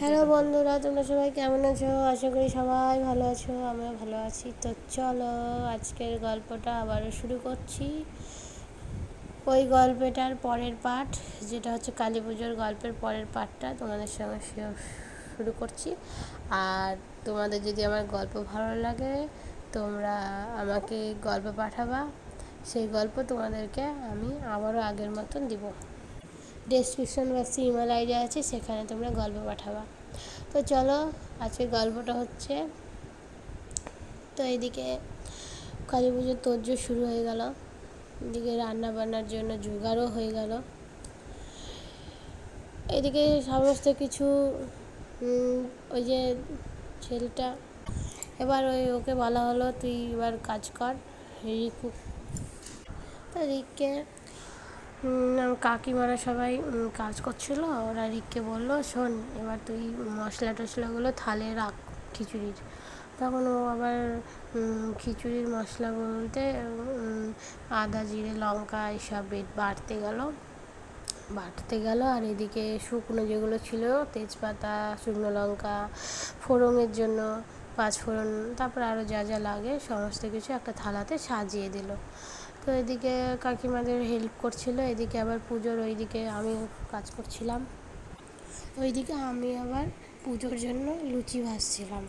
Hello বন্ধুরা, তোমরা সবাই কেমন আছো? আশা করি সবাই ভালো আছো, আমিও ভালো আছি। তো চলো আজকের গল্পটা আবারও শুরু করছি। ওই গল্পটার পরের পার্ট, যেটা হচ্ছে কালী পুজোর গল্পের পরের পার্টটা তোমাদের সঙ্গে শুরু করছি। আর তোমাদের যদি আমার গল্প ভালো লাগে, তোমরা আমাকে গল্প পাঠাবা। সেই গল্প তোমাদেরকে আমি আবারও আগের মতন দিব। ডেসক্রিপশন বক্সে ইমেল আইডি আছে, সেখানে তোমরা গল্প পাঠাবা। তো চলো আজকে গল্পটা হচ্ছে। তো এইদিকে কালী পুজোর তোড়জোড় শুরু হয়ে গেল, এদিকে রান্না বান্নার জন্য জোগাড়ও হয়ে গেল। এদিকে সমস্ত কিছু ওই যে ছেলেটা, এবার ওকে বলা হলো তুই এবার কাজ কর। রিকু, তো রিককে কাকিমারা সবাই কাজ করছিল, ওরা রিককে বললো শোন এবার তুই মশলা টশলাগুলো থালে রাখ খিচুড়ির। তখন ও আবার খিচুড়ির মশলা বলতে আদা জিরে লঙ্কা এইসব বাটতে গেল। আর এদিকে শুকনো যেগুলো ছিল তেজপাতা, শুকনো লঙ্কা, ফোড়নের জন্য 5 ফোড়ন, তারপর আরও যা যা লাগে সমস্ত কিছু একটা থালাতে সাজিয়ে দিল। তো এদিকে কাকিমাদের হেল্প করছিল, এদিকে আবার পুজোর ওইদিকে আমি কাজ করছিলাম। ওইদিকে আমি আবার পুজোর জন্য লুচি ভাজছিলাম।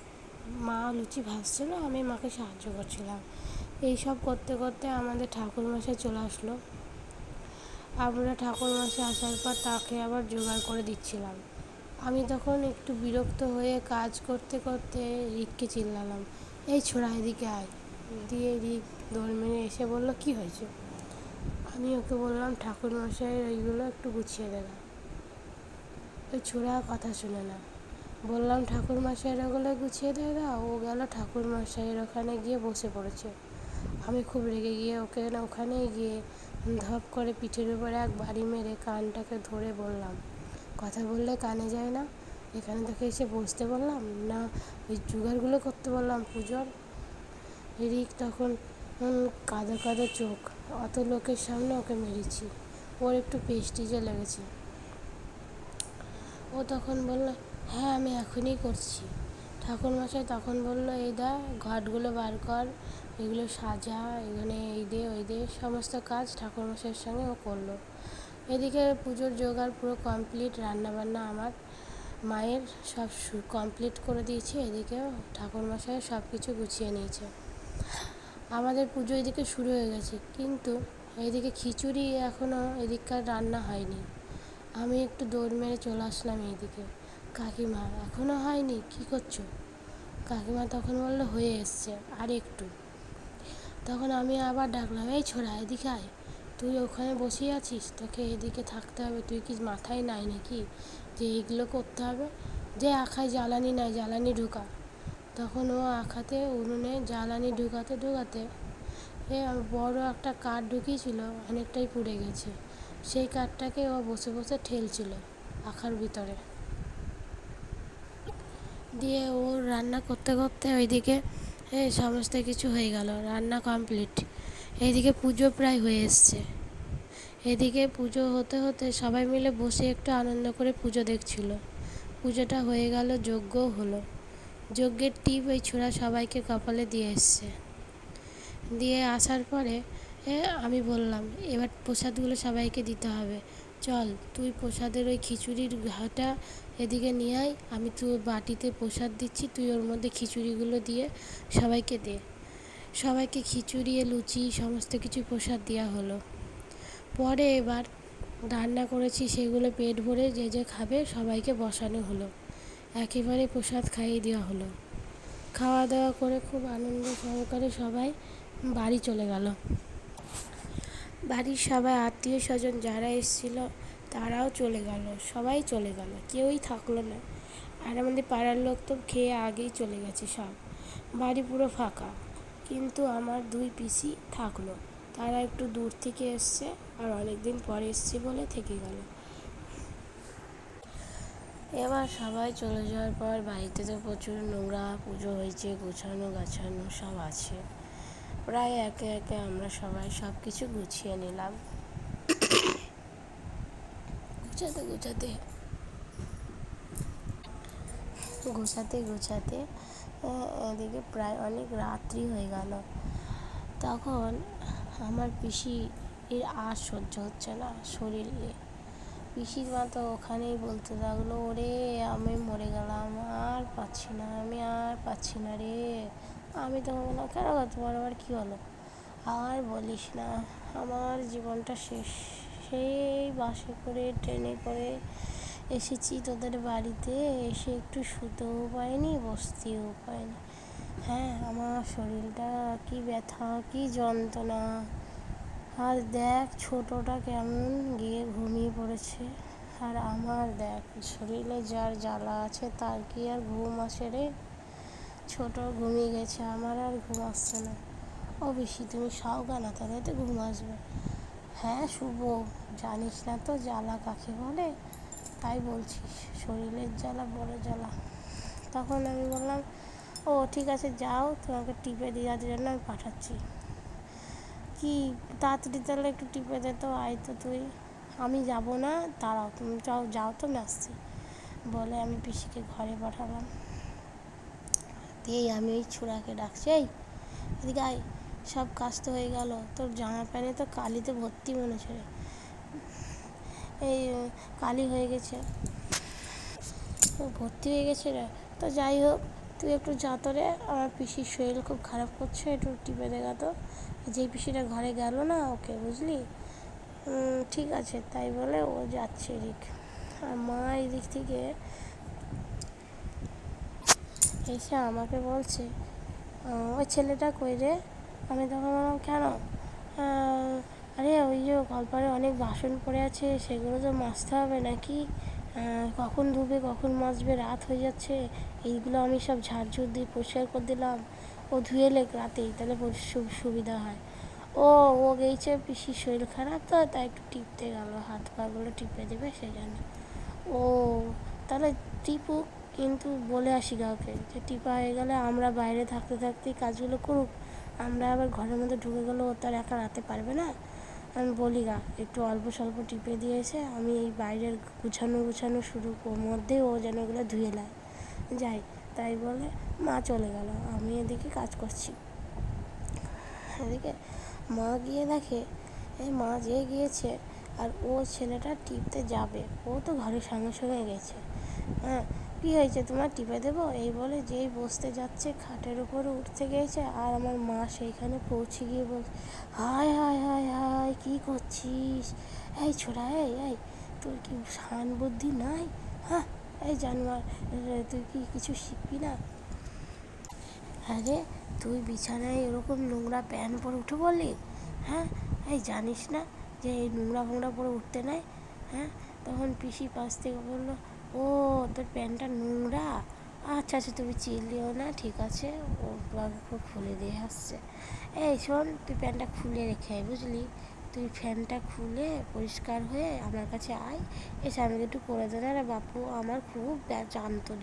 মা লুচি ভাজছিল, আমি মাকে সাহায্য করছিলাম। এইসব করতে করতে আমাদের ঠাকুরমশাই চলে আসলো। আমরা ঠাকুরমশাই আসার পর তাকে আবার জোগাড় করে দিচ্ছিলাম। আমি তখন একটু বিরক্ত হয়ে কাজ করতে করতে রিককে চিল্লালাম, এই ছোড়া এদিকে আয়। দিয়ে রিক দৌড় মেরে এসে বলল কি হয়েছে? আমি ওকে বললাম ঠাকুরমশাইয়ের ওইগুলো একটু গুছিয়ে দেবে। ওই ছোড়া কথা শুনে না। বললাম ঠাকুরমশাইয়ের ওগুলো গুছিয়ে দেবে। ও গেল ঠাকুরমশাইয়ের ওখানে গিয়ে বসে পড়েছে। আমি খুব রেগে গিয়ে ওখানে গিয়ে ধপ করে পিঠের উপরে এক বাড়ি মেরে কানটাকে ধরে বললাম, কথা বললে কানে যায় না? এখানে তোকে এসে বসতে বললাম না, ওই জোগাড়গুলো করতে বললাম পুজোর। রিক তখন কাঁদো কাঁদো চোখ, অত লোকের সামনে ওকে মেরেছি, ওর একটু প্রেস্টিজে লেগেছে। ও তখন বলল হ্যাঁ আমি এখনই করছি। ঠাকুরমশাই তখন বলল এই দা ঘটগুলো বার কর, এগুলো সাজা, এখানে এই দে ওই দে, সমস্ত কাজ ঠাকুরমশাইয়ের সঙ্গে ও করলো। এদিকে পুজোর জোগাড় পুরো কমপ্লিট, রান্নাবান্না আমার মায়ের সব কমপ্লিট করে দিয়েছে। এদিকে ঠাকুরমশাই সব কিছু গুছিয়ে নিয়েছে। আমাদের পুজো এদিকে শুরু হয়ে গেছে, কিন্তু এদিকে খিচুড়ি এখনও এদিককার রান্না হয়নি। আমি একটু দৌড় মেরে চলে আসলাম এইদিকে, কাকিমা এখনও হয়নি, কী করছো? কাকিমা তখন বললো হয়ে এসছে আর একটু। তখন আমি আবার ডাকলাম, এই ছোড়া এদিকে আয়, তুই ওখানে বসেই আছিস, তোকে এদিকে থাকতে হবে। তুই কি মাথায় নাই নাকি যে এইগুলো করতে হবে? যে আখায় জ্বালানি নাই, জ্বালানি ঢুকা। তখন ও আখাতে উনুনে জ্বালানি ঢুকাতে ঢুকাতে বড় একটা কাঠ ঢুকিয়েছিল, অনেকটাই পুড়ে গেছে। সেই কাঠটাকে ও বসে বসে ঠেলছিল আখার ভিতরে দিয়ে। ও রান্না করতে করতে ওইদিকে সমস্ত কিছু হয়ে গেল, রান্না কমপ্লিট। এইদিকে পুজো প্রায় হয়ে এসছে। এদিকে পুজো হতে হতে সবাই মিলে বসে একটু আনন্দ করে পুজো দেখছিল। পুজোটা হয়ে গেল, যজ্ঞও হলো। যজ্ঞের টিপ ওই ছোড়া সবাইকে কপালে দিয়ে এসছে। দিয়ে আসার পরে আমি বললাম এবার প্রসাদগুলো সবাইকে দিতে হবে, চল তুই প্রসাদের ওই খিচুড়ির ঘাটা এদিকে নিয়ে আয়, আমি তুই বাটিতে প্রসাদ দিচ্ছি, তুই ওর মধ্যে খিচুড়িগুলো দিয়ে সবাইকে দে। সবাইকে খিচুড়ি লুচি সমস্ত কিছু প্রসাদ দেওয়া হলো। পরে এবার রান্না করেছি সেগুলো পেট ভরে যে যে খাবে সবাইকে বসানো হলো, একেবারে প্রসাদ খাইয়ে দেওয়া হলো। খাওয়া দাওয়া করে খুব আনন্দ সহকারে সবাই বাড়ি চলে গেল। বাড়ির সবাই আত্মীয় স্বজন যারা এসেছিল তারাও চলে গেল, সবাই চলে গেল, কেউই থাকলো না। আর আমাদের পাড়ার লোক তো খেয়ে আগেই চলে গেছে সব, বাড়ি পুরো ফাঁকা। কিন্তু আমার 2 পিসি থাকলো, তারা একটু দূর থেকে এসছে আর অনেক দিন পরে এসছে বলে থেকে গেল। এবার সবাই চলে যাওয়ার পর বাড়িতে তো প্রচুর নোংরা, পুজো হয়েছে, গোছানো গাছানো সব আছে। প্রায় একে একে আমরা সবাই সব কিছু গুছিয়ে নিলাম। গুছাতে গুছাতে গোছাতে গোছাতে এদিকে প্রায় অনেক রাত্রি হয়ে গেল। তখন আমার পিসি এর আর সহ্য হচ্ছে না শরীরে। পিসির মা তো ওখানেই বলতে লাগলো, ওরে আমি মরে গেলাম, আর পাচ্ছি না, আমি আর পাচ্ছি না রে। আমি তো বললাম, কেন গো, তোমার আবার কী হলো? আর বলিস না, আমার জীবনটা শেষ। সেই বাসে করে ট্রেনে করে এসেছি তোদের বাড়িতে, এসে একটু শুতেও পাইনি, বসতেও পাইনি। হ্যাঁ, আমার শরীরটা কি ব্যথা, কি যন্ত্রণা। আর দেখ ছোটটা কেমন গিয়ে ঘুমিয়ে পড়েছে। আর আমার দেখ শরীরে যার জ্বালা আছে তার কি আর ঘুম আসে রে? ছোট ঘুমিয়ে গেছে, আমার আর ঘুম আসছে না। ও বেশি তুমি সাওগা না, তাহলে তো ঘুম আসবে। হ্যাঁ শুভ, জানিস না তো জ্বালা কাকে বলে? তাই বলছিস, শরীরের জ্বালা বড় জ্বালা। তখন আমি বললাম, ও ঠিক আছে যাও, তোমাকে টিপে দেওয়ার জন্য আমি পাঠাচ্ছি। কি তাড়াতাড়ি তাহলে একটু টিপে দে তো, আয় তো তুই। আমি যাব না, দাঁড়াও, তুমি যাও যাও তো, আমি আসছি বলে আমি পিসিকে ঘরে পাঠালাম। দিয়েই আমি ওই ছোড়াকে ডাকছি, এই এদিকে আয়, সব কাজ তো হয়ে গেল, তোর জামা প্যান্টে তো কালিতে ভর্তি মনে হচ্ছে, এই কালি হয়ে গেছে, ভর্তি হয়ে গেছে রে। তো যাই হোক, তুই একটু যা তো রে, আমার পিসির শরীর খুব খারাপ করছে, একটু টিপে দেখা তো। যেই পিসিটা ঘরে গেল না ওকে, বুঝলি? ঠিক আছে, তাই বলে ও যাচ্ছে এদিক। আর মা এদিক থেকে এসে আমাকে বলছে, ওই ছেলেটা কই রে? আমি তখন বললাম, কেন? আরে ওই যে কলপারে অনেক বাসন পড়ে আছে, সেগুলো তো মাজতে হবে নাকি? কখন ধুবে কখন মাজবে, রাত হয়ে যাচ্ছে। এইগুলো আমি সব ঝাড়ঝুড় দিয়ে পরিষ্কার করে দিলাম, ও ধুয়ে লেক রাতেই, তাহলে সুবিধা হয়। ও গেছে পিসির শরীর খারাপ তো, তাই একটু টিপতে গেল, হাত পাগুলো টিপে দেবে সেই জন্য। ও তাহলে টিপুক, কিন্তু বলে আসি কাউকে যে টিপা হয়ে গেলে আমরা বাইরে থাকতে থাকতেই কাজগুলো করুক, আমরা আবার ঘরের মধ্যে ঢুকে গেলেও ও তার একা রাতে পারবে না। আমি বলি গা, একটু অল্প স্বল্প টিপে দিয়েছে, আমি এই বাইরের গুছানো শুরু মধ্যে ও যেন এগুলো ধুয়ে নেয়। যাই তাই বলে মা চলে গেল, আমি এদিকে কাজ করছি। এদিকে মা গিয়ে দেখে, এই মা যে গিয়েছে আর ও ছেলেটা টিপতে যাবে, ও তো ঘরের সঙ্গে সঙ্গে গেছে। হ্যাঁ, কী হয়েছে তোমার, টিপে দেবো এই বলে যেই বসতে যাচ্ছে খাটের উপরে উঠতে গিয়েছে, আর আমার মা সেইখানে পৌঁছে গিয়ে বলছে, হায় হায় হায় হায়, কী করছিস? এই ছোড়া, এই তোর কি শান বুদ্ধি নাই? হ্যাঁ, এই জানোয়ার, তুই কি কিছু শিখবি না? আরে তুই বিছানায় এরকম নোংরা প্যান্ট পরে উঠে বললি? হ্যাঁ, এই জানিস না যে এই নোংরা ফোংরা পরে উঠতে নাই? হ্যাঁ, তখন পিসি পাশ থেকে বললো, ও তোর প্যান্টটা নোংরা, আচ্ছা আচ্ছা তুমি চিল্লিও না, ঠিক আছে। ও খুব খুলে দিয়ে আসছে। এই শোন, তুই প্যান্টটা খুলে রেখে আয়, বুঝলি? তুই ফ্যানটা খুলে পরিষ্কার হয়ে আমার কাছে আয়, এসে আমাকে একটু করে দে না রে বাপু, আমার খুব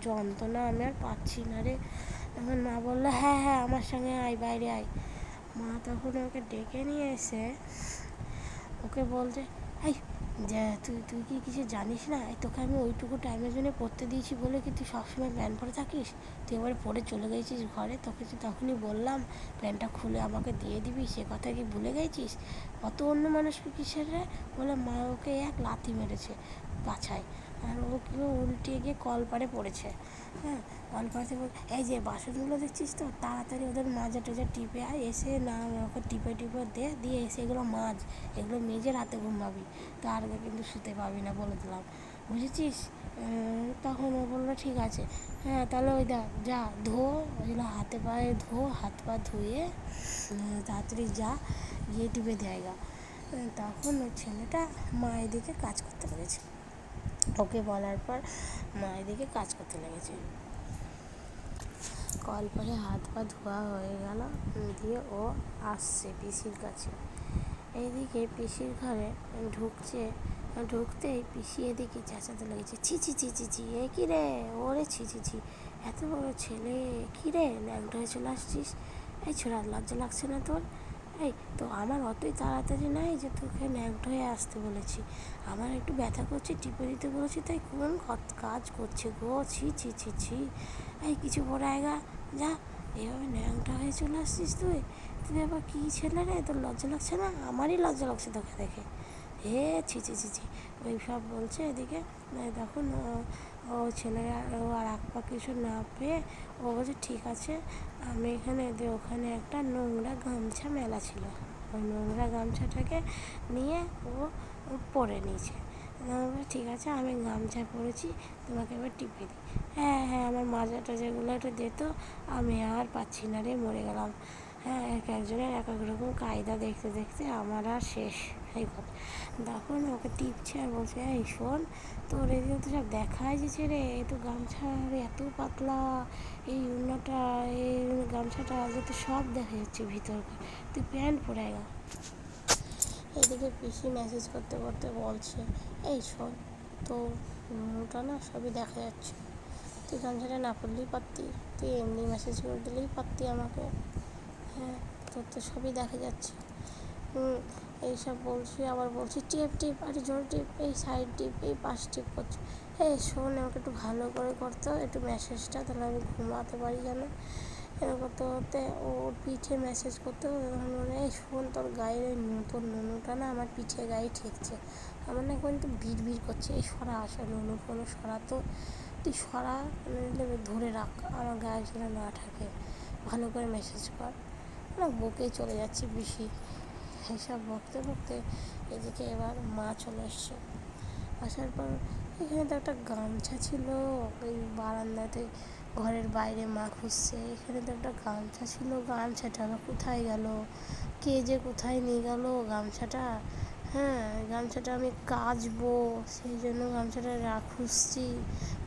যন্ত্রণা, আমি আর পাচ্ছি না রে। তখন মা বললো, হ্যাঁ হ্যাঁ আমার সঙ্গে আয়, বাইরে আয়। মা তখন ওকে ডেকে নিয়ে এসে ওকে বলছে, এই যে তুই কি কিছু জানিস না? তোকে আমি ওইটুকু টাইমের জন্য পড়তে দিয়েছি বলে কি তুই সবসময় প্যান্ট পরে থাকিস? তুই এবারে পরে চলে গেছিস ঘরে, তোকে যে তখনই বললাম প্যান্টটা খুলে আমাকে দিয়ে দিবি, সে কথা কি ভুলে গেছিস? অত অন্য মানুষকে কিসের রে? বলে মা ওকে এক লাথি মেরেছে পাছায়, আর ও কেউ উল্টে গিয়ে কলপারে পড়েছে। হ্যাঁ, কলপাড়তে বল, এই যে বাসনগুলো দেখছিস তো, তাড়াতাড়ি ওদের মাজা টাজা টিপে আয়, এসে না ওকে টিপে দিয়ে এসে এগুলো মাছ, এগুলো মেজে রাতে ঘুমাবি, তার আগে কিন্তু শুতে পাবি না বলে দিলাম, বুঝেছিস? তখন ও বললো, ঠিক আছে। হ্যাঁ, তাহলে ওই যা ধো, ওইগুলো হাতে পায়ে ধো, হাত পা ধুয়ে তাড়াতাড়ি যা গিয়ে টিপে দেয়গা। তখন ওই ছেলেটা মা এদিকে কাজ করতে লেগেছে, ওকে বলার পর মা এদিকে কাজ করতে লেগেছে। কলপারে হাত পা ধোয়া হয়ে গেল, দিয়ে ও আসছে পিসির কাছে। এইদিকে পিসির ঘরে ঢুকতেই পিসি এদিকে চেঁচাতে লেগেছে, ছি ছি ছি ছি ছি, এ কী রে, ওরে ছি ছি ছি, এত বড় ছেলে, কী রে ল্যাংটা হয়ে চলে আসছিস? এই ছোড়া, লজ্জা লাগছে না তোর? এই তো আমার অতই তাড়াতাড়ি নাই যে তোকে ন্যাংটো হয়ে আসতে বলেছি, আমার একটু ব্যথা করছে টিপে দিতে বলেছি, তাই কোন কাজ করছে গো, ছি ছি ছি ছি। এই কিছু পরে আয়গা, যা, এভাবে ন্যাংটা হয়ে চলে আসছিস তুই, তুই আবার কী ছেলে রে, তোর লজ্জা লাগছে না? আমারই লজ্জা লাগছে তোকে দেখে, হে ছি ছি ছি ছি। ওই সব বলছে এদিকে, তখন ও ছেলেরা ও আর এক পা কিছু না পেয়ে ও বলছে ঠিক আছে, আমি এখানে ওখানে একটা নোংরা গামছা মেলা ছিল, ওই নোংরা গামছাটাকে নিয়ে ও পরে নিয়েছে। ঠিক আছে, আমি গামছা পরেছি, তোমাকে এবার টিপে দিই। হ্যাঁ হ্যাঁ, আমার মাজা টাজাগুলো একটু দে তো, আমি আর পাচ্ছি না রে, মরে গেলাম। হ্যাঁ, এক একজনের এক এক রকম কায়দা দেখতে দেখতে আমার আর শেষ। এই কথা তখন ওকে টিপছে আর বলছে, এই শোন, তোর এদিকে তো সব দেখাই যাচ্ছে রে, এ তো গামছা এত পাতলা, এই উন্নাটা, এই গামছাটা যে তো সব দেখা যাচ্ছে ভিতরকার, তুই প্যান্ট পরে গা। এদিকে পিসি মেসেজ করতে করতে বলছে, এই শোন, তো ওটা না সবই দেখা যাচ্ছে, তুই গামছাটা না পড়লেই পারতি, তুই এমনি মেসেজ করে দিলেই পারতি আমাকে। হ্যাঁ, তোর তো সবই দেখা যাচ্ছে। এইসব বলছি, আবার বলছি টিপ টিপ, আরে জোর টিপ, এই সাইড টিপ, এই পাশ টিপ করছে। এই শোন, আমাকে একটু ভালো করে করতে, একটু মেসেজটা, তাহলে আমি ঘুমাতে পারি যেন। এরকম করতে করতে ওর পিঠে মেসেজ করতে তখন বলে, এই শোন, তোর গায়ের তোর নুনুটা না আমার পিঠে গায়ে ঠেকছে, আমার না কিন্তু ভিড় ভিড় করছে, এই সরা আসা নুনু কোনো সরা তো, তুই সরা, ধরে রাখ, আমার গায়ে যেন না থাকে, ভালো করে মেসেজ কর। না বকেই চলে যাচ্ছে বেশি। এইসব বকতে বকতে এদিকে এবার মা চলে এসছে। আসার পর এখানে তো একটা গামছা ছিল ওই বারান্দাতে, ঘরের বাইরে মা খুঁজছে, এখানে তো একটা গামছা ছিল, গামছাটা আবার কোথায় গেল, কে যে কোথায় নিয়ে গেল গামছাটা। হ্যাঁ, গামছাটা আমি কাচবো, সেই জন্য গামছাটা খুঁজছি,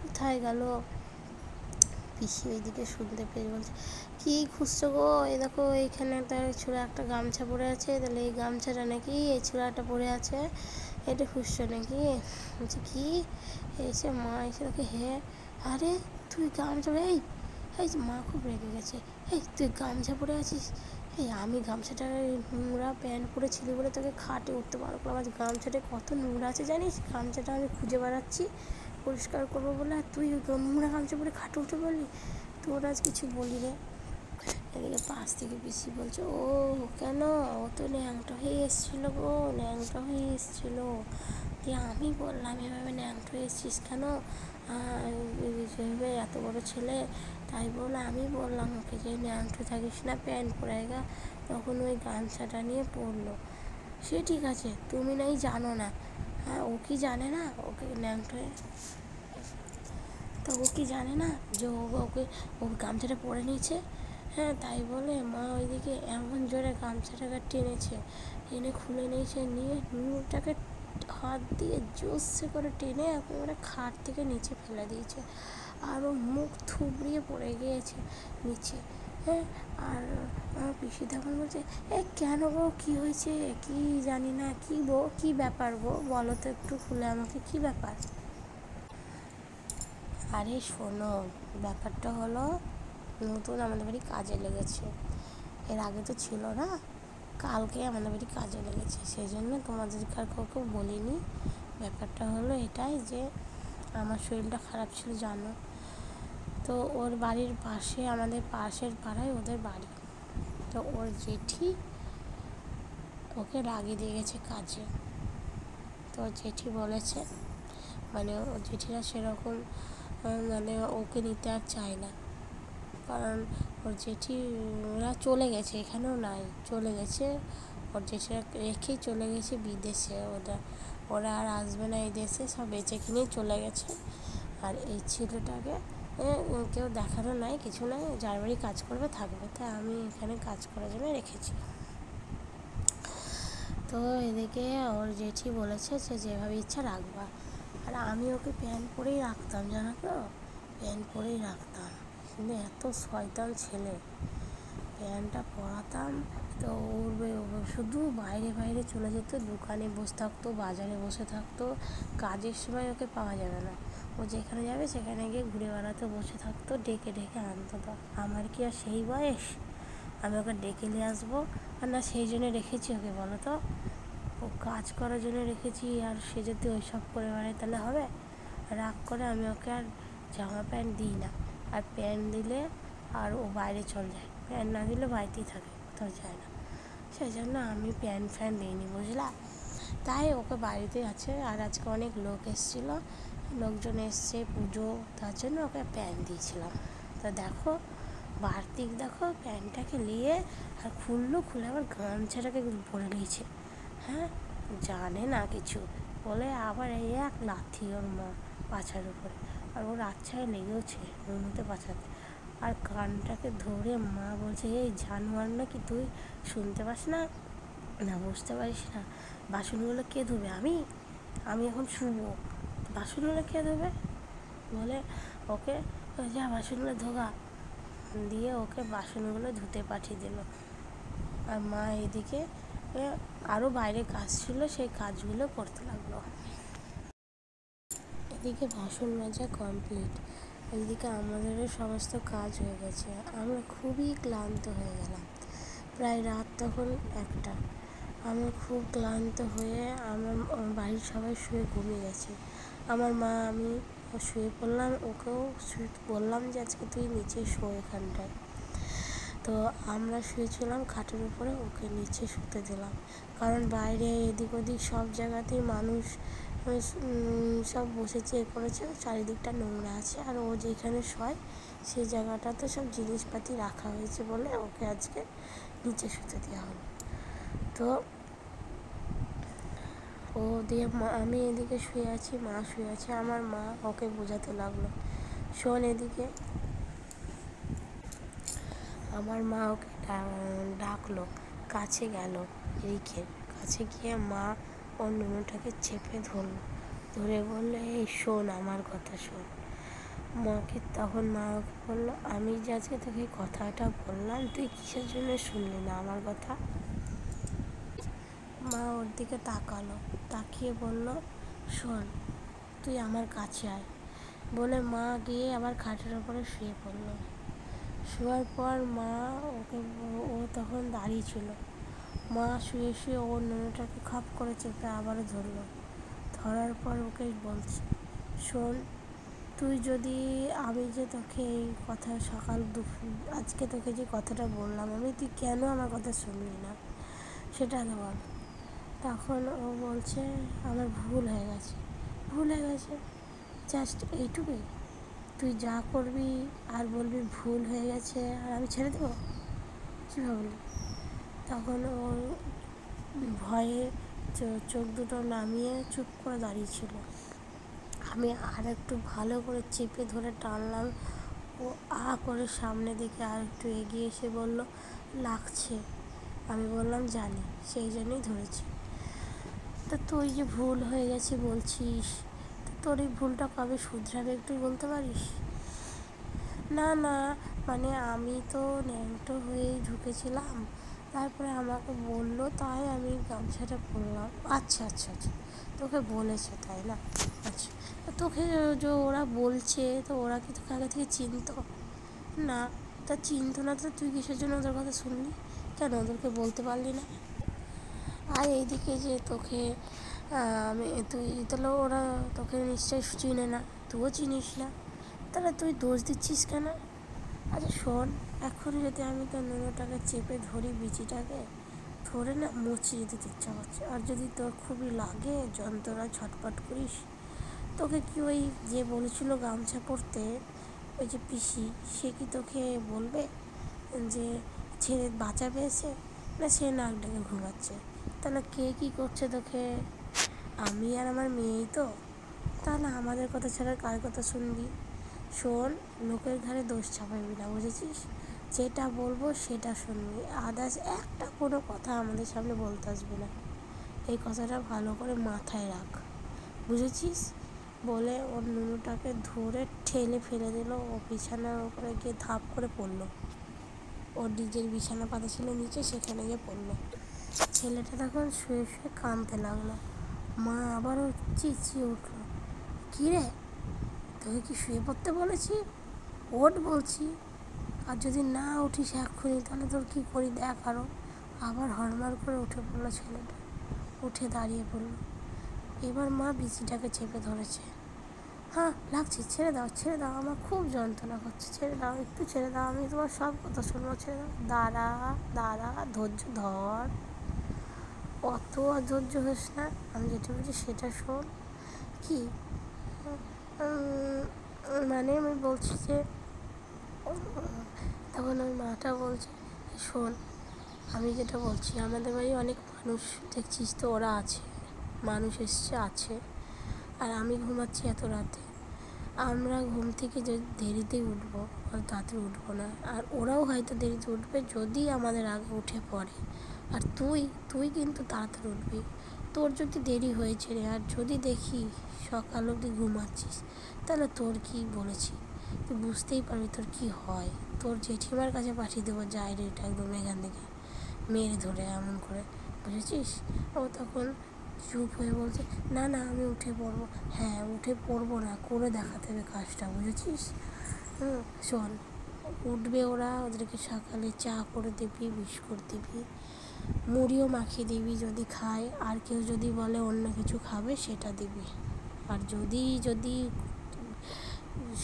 কোথায় গেল। পিসি ওইদিকে শুনতে পেয়ে বলছে, কী খুঁজছো গো, এই দেখো এইখানে তার ছোড়া একটা গামছা পরে আছে, তাহলে এই গামছাটা নাকি এই ছোড়াটা পরে আছে, এটা খুঁজছো নাকি? বলছে কি, এসে মা এসে দেখে, হ্যাঁ, আরে তুই গামছা এই, এই মা খুব রেগে গেছে, এই তুই গামছা পরে আছিস, এই আমি গামছাটা নোংরা প্যান্ট পরেছিলি বলে তোকে খাটে উঠতে পারবো, আমার গামছাটা কত নোংরা আছে জানিস, গামছাটা আমি খুঁজে বেড়াচ্ছি পরিষ্কার করবো বলে, আর তুই নোংরা গামছা পরে খাটে উঠে বললি, তোর আজ কিছু বলি রে। এদিকে পাশ থেকে পিসি বলছে, ও কেন, ও তো ন্যাংটা হয়ে এসেছিলো গো, ন্যাংটা হয়ে এসেছিলো, দিয়ে আমি বললাম এভাবে ন্যাংটা হয়ে এসছিস কেন, সেভাবে এত বড় ছেলে, তাই বলে আমি বললাম ওকে যে ন্যাংটা থাকিস না, প্যান্ট পরে গা, তখন ওই গামছাটা নিয়ে পড়লো। সে ঠিক আছে, তুমি নাই জানো না, হ্যাঁ ও কি জানে না ওকে ন্যাংটা, তো ও কি জানে না যে ওকে ও গামছাটা পরে নিয়েছে। হ্যাঁ, তাই বলে মা ওইদিকে এমন জোরে গামছাটাকে টেনেছে, টেনে খুলে নিয়েছে, নিয়ে নুনুটাকে হাত দিয়ে জোরসে করে টেনে একেবারে খাট থেকে নিচে ফেলে দিয়েছে, আর ও মুখ থুবড়িয়ে পড়ে গিয়েছে নিচে। হ্যাঁ, আর আমার পিসি তখন বলছে, এ কেন গো, কী হয়েছে, কি জানি না, কী গো, কী ব্যাপার গো, বলো তো একটু খুলে আমাকে, কী ব্যাপার। আরে শোনো, ব্যাপারটা হলো নতুন আমাদের বাড়ি কাজে লেগেছে, এর আগে তো ছিল না, কালকে আমাদের বাড়ি কাজে লেগেছে, সেই জন্য তোমাদের কাউকে বলিনি। ব্যাপারটা হলো এটাই যে আমার শরীরটা খারাপ ছিল জানো তো, ওর বাড়ির পাশে, আমাদের পাশের পাড়ায় ওদের বাড়ি, তো ওর জেঠি ওকে লাগিয়ে দিয়ে গেছে কাজে। তো জেঠি বলেছে, মানে ওর জেঠিরা সেরকম মানে ওকে নিতে আর চায় না, কারণ ওর জেঠিরা চলে গেছে, এখানেও নাই, চলে গেছে, ওর জেঠিরা রেখেই চলে গেছে বিদেশে, ওরা আর আসবে না এই দেশে, সব বেঁচে কিনেই চলে গেছে। আর এই ছেলেটাকে কেউ দেখারও নাই, কিছু নাই, যার বাড়ি কাজ করবে থাকবে, তাই আমি এখানে কাজ করার জন্য রেখেছি। তো এদিকে ওর জেঠি বলেছে যে যেভাবে ইচ্ছা রাখবা, আর আমি ওকে প্যান্ট পরেই রাখতাম জানো তো, প্যান্ট পরেই রাখতাম, কিন্তু এত শয়তান ছেলে, প্যান্টটা পরাতাম তো উড়বে, শুধু বাইরে বাইরে চলে যেত, দোকানে বসে থাকতো, বাজারে বসে থাকতো, কাজের সময় ওকে পাওয়া যাবে না, ও যেখানে যাবে সেখানে গিয়ে ঘুরে বেড়াতে বসে থাকতো, ডেকে ডেকে আনতো। তো আমার কি আর সেই বয়স, আমি ওকে ডেকে নিয়ে আসবো। আর না সেই জন্য রেখেছি ওকে, বলো তো? ও কাজ করার জন্য রেখেছি, আর সে যদি ওই সব করে বেড়ায় তাহলে হবে? রাগ করে আমি ওকে আর জামা প্যান্ট দিই না, আর প্যান্ট দিলে আর ও বাইরে চলে যায়, প্যান্ট না দিলে বাড়িতেই থাকে, কোথাও যায় না। সেই জন্য আমি প্যান্ট ফ্যান দিইনি, বুঝলা? তাই ওকে বাড়িতেই আছে। আর আজকে অনেক লোক এসেছিলো, লোকজন এসছে পুজো, তার জন্য ওকে প্যান্ট দিয়েছিলাম। তা দেখো বার্তিক, দেখো প্যান্টটাকে নিয়ে আর খুলে আবার গামছাটাকে পরে নিয়েছে। হ্যাঁ, জানে না কিছু বলে আবার এই এক লাথি ওর মা পাছার উপরে, আর ওর আচ্ছায় লেগেওছে মনুতে পাছাতে। আর কানটাকে ধরে মা বলছে, এই জানোয়ার নাকি তুই, শুনতে পাস না, না বুঝতে পারিস না? বাসনগুলো কে ধোবে? আমি এখন শুবো, বাসনগুলো কে ধোবে? বলে ওকে যা বাসনগুলো ধোগা, দিয়ে ওকে বাসনগুলো ধুতে পাঠিয়ে দিল। আর মা এদিকে আরও বাইরে কাজ ছিল, সেই কাজগুলো করতে লাগলো। এদিকে বাসন মাজা কমপ্লিট, ওইদিকে আমাদেরও সমস্ত কাজ হয়ে গেছে। আমরা খুবই ক্লান্ত হয়ে গেলাম, প্রায় রাত তখন 1টা। আমি খুব ক্লান্ত হয়ে আমার বাড়ির সবাই শুয়ে ঘুমিয়ে গেছে। আমার মা, আমি শুয়ে পড়লাম, ওকেও বললাম যে আজকে তুই নিচে শো এখানটায়। তো আমরা শুয়েছিলাম খাটের উপরে, ওকে নিচে শুতে দিলাম, কারণ বাইরে এদিক ওদিক সব জায়গাতেই মানুষ সব বসেছে, এ করেছে, চারিদিকটা নোংরা আছে। আর ও যেখানে শয় সেই জায়গাটাতে সব জিনিসপাতি রাখা হয়েছে বলে ওকে আজকে নিচে শুতে দেওয়া হলো। তো ও দিয়ে আমি এদিকে শুয়ে আছি, মা শুয়ে আছে। আমার মা ওকে বোঝাতে লাগলো, শোন এদিকে। আমার মা ওকে ডাকলো, কাছে গেল, রিখের কাছে গিয়ে মা ওর নুনুটাকে চেপে ধরলো, ধরে বললো, এই শোন আমার কথা শোন। মাকে তখন মা ওকে বললো, আমি যে আজকে তোকে কথাটা বললাম তুই কিসের জন্য শুনলি না আমার কথা? মা ওর দিকে তাকালো, তাকিয়ে বলল, শোন তুই আমার কাছে আয়। বলে মা গিয়ে আবার খাটের ওপরে শুয়ে পড়লো। শোয়ার পর মা ওকে, ও তখন দাঁড়িয়ে ছিল, মা শুয়ে শুয়ে ওর নুনুটাকে খপ করে চেপে আবারও ধরলো। ধরার পর ওকে বলছে, শোন তুই যদি, আমি যে তোকে এই কথা সকাল দুপুর আজকে তোকে যে কথাটা বললাম আমি, তুই কেন আমার কথা শুনলি না সেটা আগে বল। তখন ও বলছে, আমার ভুল হয়ে গেছে। জাস্ট এইটুকুই? তুই যা করবি আর বলবি ভুল হয়ে গেছে আর আমি ছেড়ে দেবো? কী ভাবলি? তখন ও ভয়ে চোখ দুটো নামিয়ে চুপ করে দাঁড়িয়েছিল। আমি আর একটু ভালো করে চেপে ধরে টানলাম, ও করে সামনে দিকে আর একটু এগিয়ে এসে বলল, লাগছে। আমি বললাম জানি, সেই জন্যই ধরেছি। তা তুই যে ভুল হয়ে গেছে বলছিস, তোর এই ভুলটা কবে শুধরাবে একটু বলতে পারিস? না মানে আমি তো ন্যাংটো হয়েই ঢুকেছিলাম, তারপরে আমাকে বললো তাই আমি গামছাটা পরলাম। আচ্ছা, তোকে বলেছে তাই না? আচ্ছা, তোকে যে ওরা বলছে, তো ওরা কি তোকে আগে থেকে চিনতো? না। তা চিনতো না তো তুই কিসের জন্য ওদের কথা শুনলি? কেন ওদেরকে বলতে পারলি না? আর এইদিকে যে তোকে আমি, তুই তাহলে ওরা তোকে নিশ্চয়ই চিনে না, তুইও চিনিস না, তাহলে তুই দোষ দিচ্ছিস কেন? আচ্ছা শোন, এখন যদি আমি তোর নুনুটাকে চেপে ধরি, বিচিটাকে ধরে না মুচিয়ে দিতে ইচ্ছা করছে, আর যদি তোর খুবই লাগে, যন্ত্রণা ছটপট করিস, তোকে কি ওই যে বলেছিল গামছা পরতে, ওই যে পিসি, সে কি তোকে বলবে যে ছেড়ে বাঁচা পেয়েছে, না সে নাক ডেকে ঘুমাচ্ছে? তাহলে কে কী করছে তোকে? আমি আর আমার মেয়েই তো। তাহলে আমাদের কথা ছাড়া কার কথা শুনবি? শোন, লোকের ঘাড়ে দোষ চাপাবি না, বুঝেছিস? যেটা বলবো সেটা শুনবি, আদার্স একটা কোনো কথা আমাদের সামনে বলতে আসবে না। এই কথাটা ভালো করে মাথায় রাখ, বুঝেছিস? বলে ওর নুনুটাকে ধরে ঠেলে ফেলে দিল, ও বিছানার উপরে গিয়ে ধাপ করে পড়লো। ওর নিজের বিছানা পাতা ছিল নিচে, সেখানে গিয়ে পড়লো। ছেলেটা তখন শুয়ে শুয়ে কাঁদতে লাগলো। মা আবারও চেঁচিয়ে উঠলো, কী রে, তোকে কি শুয়ে পড়তে বলেছি? ওঠ বলছি। আর যদি না উঠিস এক্ষুনি তাহলে তোর কী করি দেখ। আরও আবার হড়মাড় করে উঠে পড়লো ছেলেটা, উঠে দাঁড়িয়ে পড়লো। এবার মা বিচিটাকে চেপে ধরেছে। হ্যাঁ লাগছে, ছেড়ে দাও ছেড়ে দাও, আমার খুব যন্ত্রণা করছে, ছেড়ে দাও, একটু ছেড়ে দাও, আমি তোমার সব কথা শুনবো, ছেড়ে দাও। দাঁড়া দাঁড়া, ধৈর্য ধর, অত অধৈর্য হোস না, আমি যেটা বলছি সেটা শোন। কি মানে আমি বলছি যে, তখন ওই মাটা বলছে, শোন আমি যেটা বলছি, আমাদের বাড়ি অনেক মানুষ দেখছিস তো, ওরা আছে, মানুষ এসছে আছে, আর আমি ঘুমাচ্ছি এত রাতে। আমরা ঘুম থেকে যদি দেরিতেই উঠবো, আর তাড়াতাড়ি উঠবো না, আর ওরাও হয়তো দেরিতে উঠবে যদি আমাদের আগে উঠে পড়ে। আর তুই কিন্তু তাড়াতাড়ি উঠবি। তোর যদি দেরি হয়েছে রে, আর যদি দেখি সকাল অবধি ঘুমাচ্ছিস, তাহলে তোর কি বলেছি তুই বুঝতেই পারবি তোর কি হয়। তোর জেঠিমার কাছে পাঠিয়ে দেবো ডাইরেক্ট একদম এখান থেকে, মেরে ধরে এমন করে, বুঝেছিস? ও তখন চুপ হয়ে বলছে, না না আমি উঠে পড়বো। হ্যাঁ উঠে পড়বো না, করে দেখাতে হবে কাজটা, বুঝেছিস? শোন, উঠবে ওরা, ওদেরকে সকালে চা করে দিবি, বিস্কুট দিবি, মুড়িও মাখিয়ে দিবি যদি খায়, আর কেউ যদি বলে অন্য কিছু খাবে সেটা দিবি। আর যদি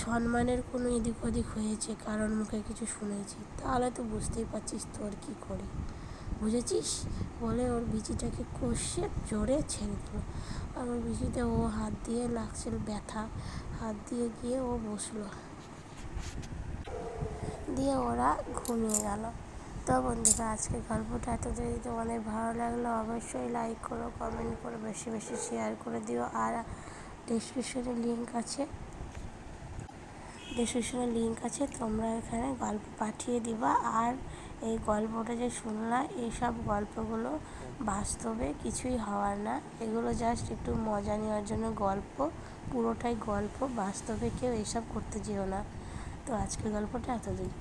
সম্মানের কোনো এদিক ওদিক হয়েছে, কারোর মুখে কিছু শুনেছি, তাহলে তো বুঝতেই পারছিস তোর কী করি, বুঝেছিস? বলে ওর বিচিটাকে কষে জোরে ছেড়ে দিল। আর ওর বিচিতে ও হাত দিয়ে লাগছিল ব্যথা, হাত দিয়ে গিয়ে ও বসলো, দিয়ে ওরা ঘুমিয়ে গেল। তো বন্ধুরা, আজকের গল্পটা এত যদি তোমাদের ভালো লাগলো, অবশ্যই লাইক করো, কমেন্ট করো, বেশি বেশি শেয়ার করে দিও। আর ডেসক্রিপশনে লিঙ্ক আছে, তোমরা এখানে গল্প পাঠিয়ে দিবা। আর এই গল্পটা যে শুনলা, এইসব গল্পগুলো বাস্তবে কিছুই হওয়ার না, এগুলো জাস্ট একটু মজা নেওয়ার জন্য গল্প, পুরোটাই গল্প, বাস্তবে কেউ এইসব করতে যেও না। তো আজকের গল্পটা এতদিন।